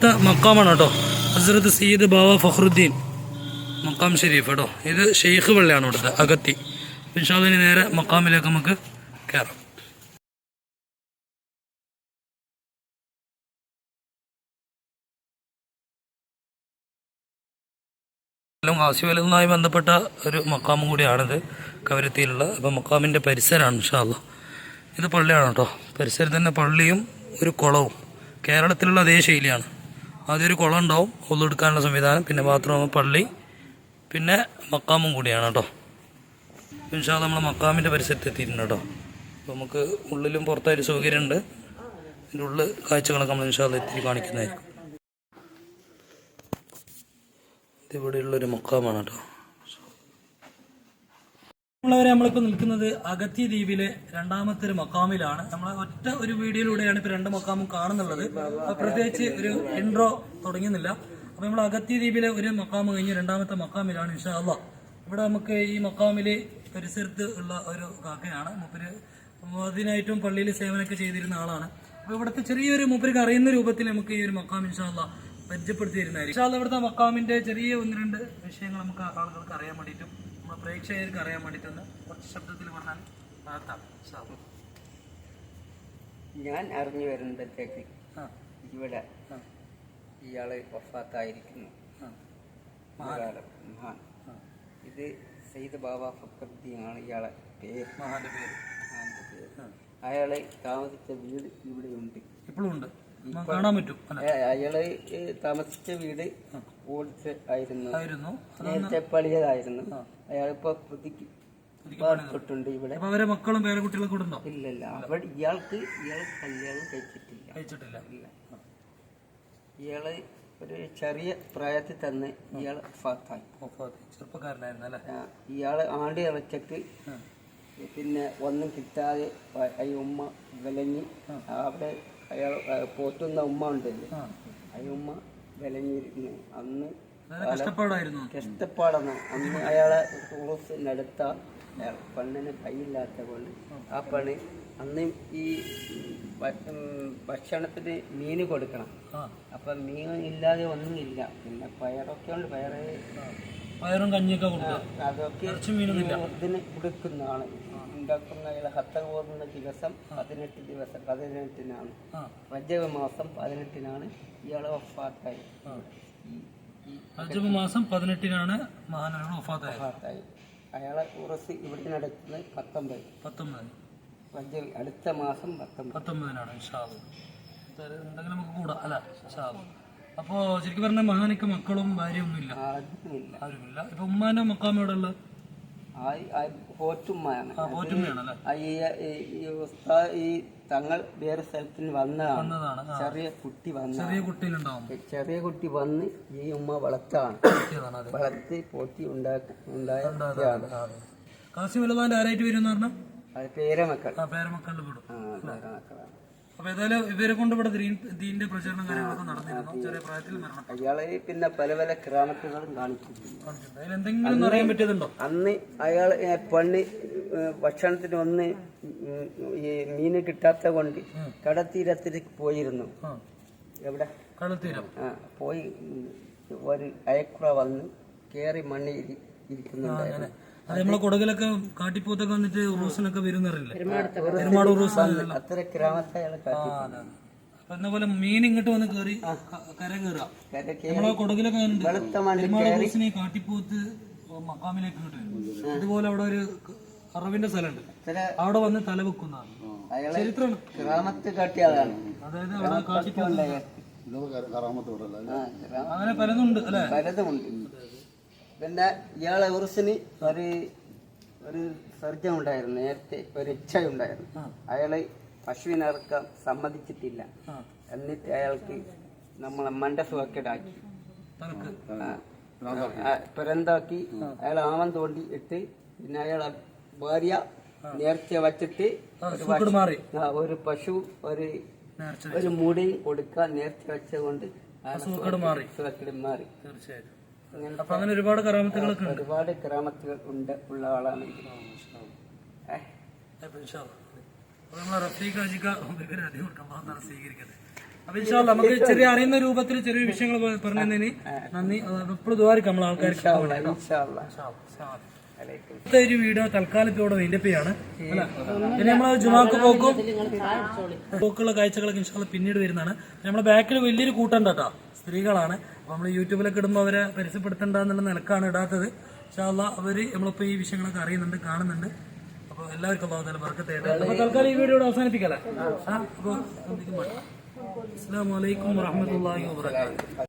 മക്കാമാണ് കേട്ടോ. ഹസ്രത്ത് സയ്യിദ് ബാവ ഫഖ്റുദ്ദീൻ മക്കാം ഷെരീഫ് കേട്ടോ. ഇത് ഷെയ്ഖ് പള്ളിയാണ് ഇവിടുത്തെ അകത്തി. ഇൻഷാ അല്ലാഹ് ഇനി നേരെ മക്കാമിലേക്ക് നമുക്ക് കയറാം. ആസിഫലുമായി ബന്ധപ്പെട്ട ഒരു മക്കാമും കൂടിയാണിത് കവരത്തിയിലുള്ള. അപ്പം മക്കാമിൻ്റെ പരിസരമാണ് ഇൻഷാ അല്ലാഹ്. ഇത് പള്ളിയാണ് കേട്ടോ. പരിസരത്ത് തന്നെ പള്ളിയും ഒരു കുളവും കേരളത്തിലുള്ള അതേ ശൈലിയാണ്. ആദ്യം ഒരു കുളം ഉണ്ടാവും, ഒന്നെടുക്കാനുള്ള സംവിധാനം, പിന്നെ ബാത്റൂം, പള്ളി, പിന്നെ മക്കാമും കൂടിയാണ് കേട്ടോ. ഇൻഷാ അല്ലാഹ് നമ്മൾ മക്കാമിൻ്റെ പരിസരത്ത് എത്തിയിട്ടുണ്ട് കേട്ടോ. അപ്പോൾ നമുക്ക് ഉള്ളിലും പുറത്തായൊരു സൗകര്യമുണ്ട്. ഇതിൻ്റെ ഉള്ളിൽ കാഴ്ചകളൊക്കെ നമ്മൾ ഇൻഷാ അല്ലാഹ് എത്തി കാണിക്കുന്നതായിരിക്കും. ഇതിവിടെയുള്ളൊരു മക്കാമാണ് കേട്ടോ. നമ്മളിപ്പോൾ നിൽക്കുന്നത് അഗത്തി ദ്വീപിലെ രണ്ടാമത്തെ ഒരു മക്കാമിലാണ്. നമ്മൾ ഒറ്റ ഒരു വീഡിയോയിലൂടെയാണ് ഇപ്പോൾ രണ്ട് മക്കാമും കാണുന്നുള്ളത്. പ്രത്യേകിച്ച് ഒരു ഇൻട്രോ തുടങ്ങുന്നില്ല. അപ്പോൾ നമ്മൾ അഗത്തി ദ്വീപിലെ ഒരു മക്കാമ് കഴിഞ്ഞ് രണ്ടാമത്തെ മക്കാമിലാണ് ഇൻഷാ അല്ലാഹ്. ഇവിടെ നമുക്ക് ഈ മക്കാമിൽ പരിസരത്ത് ഉള്ള ഒരു കാക്കയാണ്. മൂപ്പര് അതിനായിട്ടും പള്ളിയിൽ സേവനമൊക്കെ ചെയ്തിരുന്ന ആളാണ്. അപ്പോൾ ഇവിടുത്തെ ചെറിയൊരു മൂപ്പർക്ക് അറിയുന്ന രൂപത്തിൽ നമുക്ക് ഈ ഒരു മക്കാം ഇൻഷാ അല്ലാഹ് പരിചയപ്പെടുത്തി തരുന്നതായിരിക്കും. ഇൻഷാ അല്ലാഹ് ഇവിടുത്തെ മക്കാമിൻ്റെ ചെറിയ ഒന്ന് രണ്ട് വിഷയങ്ങൾ നമുക്ക് ആളുകൾക്ക് അറിയാൻ വേണ്ടിയിട്ടും നമ്മുടെ പ്രേക്ഷകർക്ക് അറിയാൻ വേണ്ടിയിട്ടൊന്ന് കുറച്ച് ശബ്ദത്തിൽ പറഞ്ഞാൽ ഭാഗത്താണ്. ഞാൻ അറിഞ്ഞു വരുമ്പോഴത്തേക്ക് ഇവിടെ ഇയാള് വഫാത്തായിരിക്കുന്നു. മഹാൻ. ഇത് സയ്യിദ് ബാബ ഫഖ്റുദ്ദീനാണ് ഇയാളെ പേര്. മഹാന്റെ പേര്. അയാളെ താമസിച്ച വീട് ഇവിടെയുണ്ട്, ഇപ്പോഴും ഉണ്ട്, കാണാൻ പറ്റും. അയാള് താമസിച്ച വീട് ഓടിച്ച് ആയിരുന്നു, നേരത്തെ പളിയതായിരുന്നു. അയാളിപ്പോ പുതുക്കിട്ടുണ്ട് ഇവിടെ. അവരെ മക്കളും പേരക്കുട്ടികളൊക്കെ ഉണ്ടോ? ഇല്ലല്ല, അവിടെ ഇയാൾ കല്യാണം കഴിച്ചിട്ടില്ല. ഇയാള് ഒരു ചെറിയ പ്രായത്തിൽ തന്നെ ഇയാൾ ചെറുപ്പക്കാരനായിരുന്നു. ഇയാള് ആണ്ട് ഇറച്ചിട്ട് പിന്നെ ഒന്നും കിട്ടാതെ ഉമ്മ വിലങ്ങി. അവിടെ അയാൾ പോറ്റുന്ന ഉമ്മ ഉണ്ടല്ലോ, ഉമ്മ വിലങ്ങിയിരുന്നു. അന്ന് കഷ്ടപ്പാടാണ്. അന്ന് അയാളെ ടൂറിസ്റ്റിനടുത്ത പെണ്ണിന് കൈയില്ലാത്ത കൊണ്ട് ആ പണി അന്ന് ഈ ഭക്ഷണത്തിന് മീൻ കൊടുക്കണം. അപ്പൊ മീൻ ഇല്ലാതെ ഒന്നുമില്ല. പിന്നെ പയറൊക്കെ ഉണ്ട്, പയറും കഞ്ഞിയൊക്കെ അതൊക്കെ ഇതിന് കൊടുക്കുന്നതാണ്. ഉണ്ടാക്കുന്ന ഹത്ത പോകുന്ന ദിവസം 18-നാണ്, റജബ് മാസം 18-നാണ് ഇയാളെ വഫാത്തായി. റജബ് മാസം 18-നാണ് മഹാനവർ വഫാത്തായി. അയാളെ ഉറസ് ഇവിടെ നടക്കുന്നത് 19 റജബ് അടുത്ത മാസം 19-നാണ്. എന്തെങ്കിലും നമുക്ക് കൂടാം അല്ല. അപ്പോ ശരിക്കും പറഞ്ഞ മഹാനിക്ക് മക്കളും ഭാര്യ ഒന്നുമില്ല, ആരുമില്ല. ഇപ്പൊ ഉമ്മാന്റെ മക്കാം എവിടെ ഉള്ളത്? ഈ തങ്ങൾ വേറെ സ്ഥലത്തിന് വന്നതാണ്. ചെറിയ കുട്ടി വന്ന് ഈ ഉമ്മ വളർത്തി പോറ്റി ഉണ്ടാക്കിയതാണ്. കാസിം വലുതാന്റെ ആരായിട്ട് വരും എന്ന് പറഞ്ഞാൽ അത് പേരമക്കളിൽ പെടും. അപ്പൊ ഏതായാലും ഇവരെ കൊണ്ട് ഇവിടെ ദീന്റെ പ്രചരണം കാര്യങ്ങളൊക്കെ നടന്നിരുന്നു. ചെറിയ പ്രായത്തിൽ മരണപ്പെട്ടു. അയാളെ പിന്നെ പല പല ഗ്രാമത്തുകളും എന്തെങ്കിലും അറിയാൻ പറ്റിയതുണ്ടോ? അന്ന് അയാൾ പെണ്ണ് ഭക്ഷണത്തിന് ഒന്ന് ഈ മീന് കിട്ടാത്ത കൊണ്ട് കടത്തീരത്തിലേക്ക് പോയിരുന്നു. എവിടെ? കടൽത്തീരം. പോയി ഒരു അയക്കുറ വന്ന് കേറി മണ്ണിൽ ഇരിക്കുന്നുണ്ടായിരുന്നു. നമ്മളെ കൊടകിലൊക്കെ കാട്ടിപ്പോത്തൊക്കെ വന്നിട്ട് ഉറൂസിനൊക്കെ വരുന്നറിയില്ലേ? അത്ര ഗ്രാമത്തെ എന്ന പോലെ മീൻ ഇങ്ങോട്ട് വന്ന് കയറി കര കയറുക. നമ്മളെ കൊടകിലൊക്കെ ഉറൂസിനെ കാട്ടിപ്പോത്ത് മക്കാമിലേക്ക് ഇങ്ങോട്ട് വരും. ഇതുപോലെ അവിടെ ഒരു അറവിന്റെ സ്ഥലമുണ്ട്, അവിടെ വന്ന് തല വെക്കുന്നതാണ് ചരിത്രം. ഗ്രാമത്തെ കാട്ടിയതാണ്. അതായത് അവിടെ കാട്ടിപ്പോത്ത് അങ്ങനെ പലതുണ്ട് അല്ലെ? പലതുമുണ്ട്. പിന്നെ ഇയാളെ ഉറുസിന് ഒരു സർജൻ ഉണ്ടായിരുന്നു, നേരത്തെ ഒരു ഇച്ഛ ഉണ്ടായിരുന്നു. അയാള് പശുവിനിറക്കാൻ സമ്മതിച്ചിട്ടില്ല. എന്നിട്ട് അയാൾക്ക് നമ്മളെ മണ്ടസുവക്കടാക്കി പുരന്താക്കി അയാൾ ആവൻ തോണ്ടി ഇട്ട്. പിന്നെ അയാളെ ഭാര്യ നേർച്ച വച്ചിട്ട് ഒരു പശു ഒരു മുടി കൊടുക്കാൻ നേർച്ച വെച്ചുകൊണ്ട് മാറി. തീർച്ചയായും അങ്ങനെ ഒരുപാട് കറാമത്തുകളൊക്കെ ഒരുപാട് കറാമത്തുകൾ ഉള്ള ആളാണ്. നമ്മളെ റഫീഖ് ഹാജിക്ക് സ്വീകരിക്കട്ടെ. അപ്പൊ ഇൻഷാ അല്ലാ നമുക്ക് ചെറിയ അറിയുന്ന രൂപത്തിൽ ചെറിയ വിഷയങ്ങൾ പറഞ്ഞതിന് നന്ദി. എപ്പോഴും ദ്വാരിക്കും നമ്മളെ ആൾക്കാർക്ക്. ഇന്നത്തെ ഒരു വീഡിയോ തൽക്കാലത്തോടെ വൈൻഡപ്പിയാണ് അല്ല. പിന്നെ നമ്മള് ജുമാക്ക് പോക്കുള്ള കാഴ്ചകളൊക്കെ ഇൻഷാ അല്ലാ പിന്നീട് വരുന്നതാണ്. നമ്മളെ ബാക്കിൽ വലിയൊരു കൂട്ടം കേട്ടോ, സ്ത്രീകളാണ്. അപ്പൊ നമ്മൾ യൂട്യൂബിലൊക്കെ ഇടുമ്പോൾ അവരെ പരിചയപ്പെടുത്തേണ്ടെന്നുള്ള നിലക്കാണ് ഇടാത്തത്. ഇൻഷാ അല്ലാ അവര് നമ്മളിപ്പോ ഈ വിഷയങ്ങളൊക്കെ അറിയുന്നുണ്ട്, കാണുന്നുണ്ട്. അപ്പൊ എല്ലാവർക്കും അല്ലാഹു തആല ബർക്കത്ത് ചെയ്യട്ടെ. അപ്പൊ തൽക്കാലം ഈ വീഡിയോ അവസാനിപ്പിക്കല്ലേ. അപ്പൊ അസ്സലാമു അലൈക്കും വറഹ്മത്തുള്ളാഹി വബറകാതുഹു.